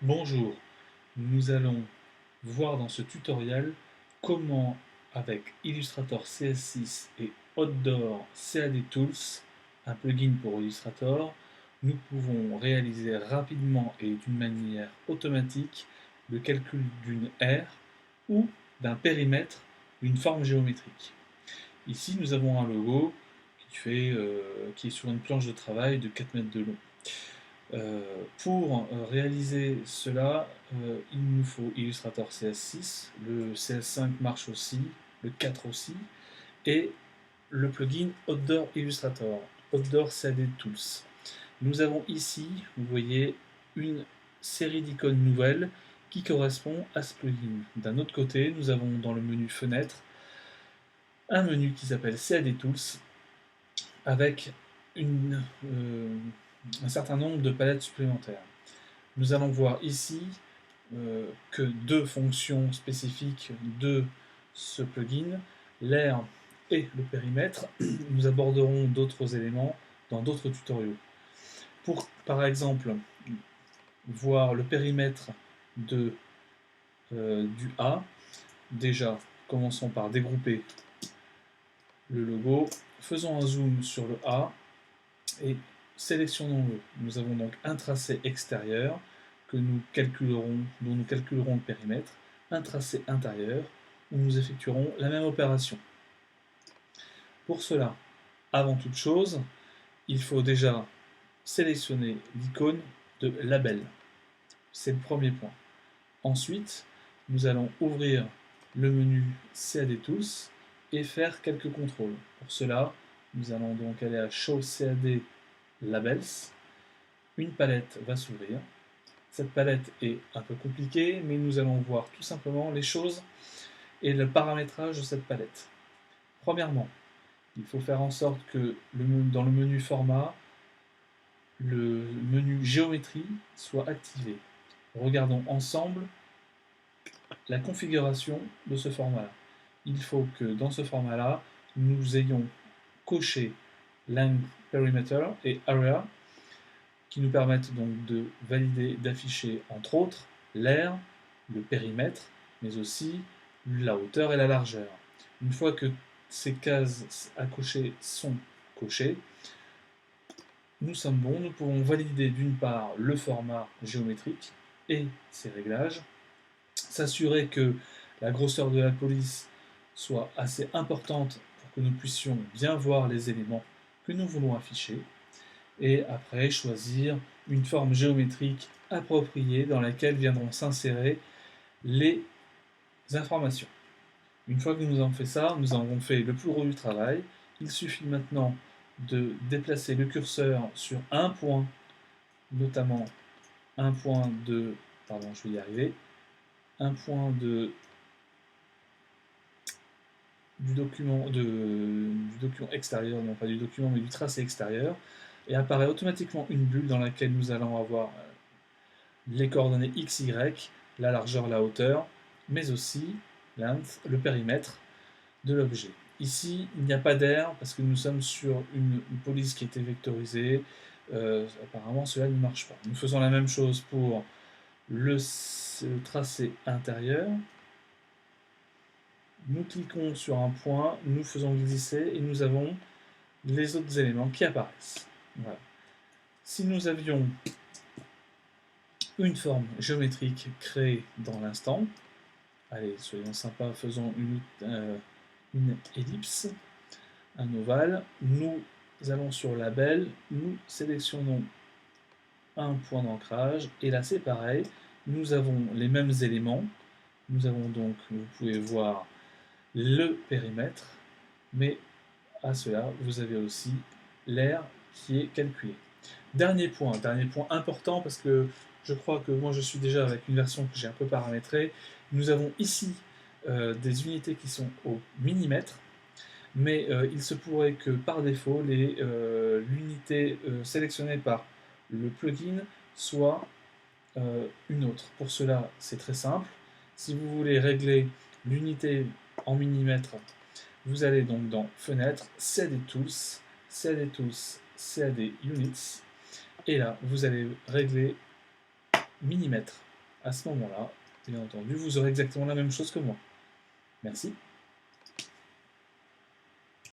Bonjour, nous allons voir dans ce tutoriel comment avec Illustrator CS6 et Outdoor CAD Tools, un plugin pour Illustrator, nous pouvons réaliser rapidement et d'une manière automatique le calcul d'une aire ou d'un périmètre d'une forme géométrique. Ici nous avons un logo qui est sur une planche de travail de 4 mètres de long. Pour réaliser cela, il nous faut Illustrator CS6, le CS5 marche aussi, le 4 aussi, et le plugin Outdoor Illustrator, Outdoor CAD Tools. Nous avons ici, vous voyez, une série d'icônes nouvelles qui correspond à ce plugin. D'un autre côté, nous avons dans le menu Fenêtre un menu qui s'appelle CAD Tools avec un certain nombre de palettes supplémentaires. Nous allons voir ici que deux fonctions spécifiques de ce plugin, l'aire et le périmètre. Nous aborderons d'autres éléments dans d'autres tutoriaux. Pour, par exemple, voir le périmètre du A, déjà, commençons par dégrouper le logo. Faisons un zoom sur le A et sélectionnons-le. Nous avons donc un tracé extérieur dont nous calculerons le périmètre, un tracé intérieur où nous effectuerons la même opération. Pour cela, avant toute chose, il faut déjà sélectionner l'icône de label. C'est le premier point. Ensuite, nous allons ouvrir le menu CAD Tools et faire quelques contrôles. Pour cela, nous allons donc aller à Show CAD Labels. Une palette va s'ouvrir. Cette palette est un peu compliquée, mais nous allons voir tout simplement les choses et le paramétrage de cette palette. Premièrement, il faut faire en sorte que dans le menu format, le menu géométrie soit activé. Regardons ensemble la configuration de ce format-là. Il faut que dans ce format-là, nous ayons coché Line Perimeter et Area qui nous permettent donc de valider, d'afficher entre autres l'aire, le périmètre, mais aussi la hauteur et la largeur. Une fois que ces cases à cocher sont cochées, nous sommes bons, nous pouvons valider d'une part le format géométrique et ses réglages, s'assurer que la grosseur de la police soit assez importante pour que nous puissions bien voir les éléments que nous voulons afficher, et après choisir une forme géométrique appropriée dans laquelle viendront s'insérer les informations. Une fois que nous avons fait ça, nous avons fait le plus gros du travail. Il suffit maintenant de déplacer le curseur sur un point, notamment un point de, pardon, je vais y arriver, un point du document extérieur, non pas du document, mais du tracé extérieur, et apparaît automatiquement une bulle dans laquelle nous allons avoir les coordonnées x, y, la largeur, la hauteur, mais aussi le périmètre de l'objet. Ici, il n'y a pas d'air parce que nous sommes sur une police qui était vectorisée. Apparemment, cela ne marche pas. Nous faisons la même chose pour le tracé intérieur. Nous cliquons sur un point, nous faisons glisser et nous avons les autres éléments qui apparaissent. Voilà. Si nous avions une forme géométrique créée dans l'instant, allez, soyons sympas, faisons une ellipse, un ovale, nous allons sur label, nous sélectionnons un point d'ancrage, et là c'est pareil, nous avons les mêmes éléments, nous avons donc, vous pouvez voir le périmètre, mais à cela, vous avez aussi l'aire qui est calculée. Dernier point important parce que je crois que moi je suis déjà avec une version que j'ai un peu paramétrée. Nous avons ici des unités qui sont au millimètre, mais il se pourrait que par défaut l'unité sélectionnée par le plugin soit une autre. Pour cela, c'est très simple. Si vous voulez régler l'unité en millimètres, vous allez donc dans Fenêtre, CAD Tools, CAD Tools, CAD Units, et là, vous allez régler millimètres. à ce moment-là, bien entendu, vous aurez exactement la même chose que moi. Merci.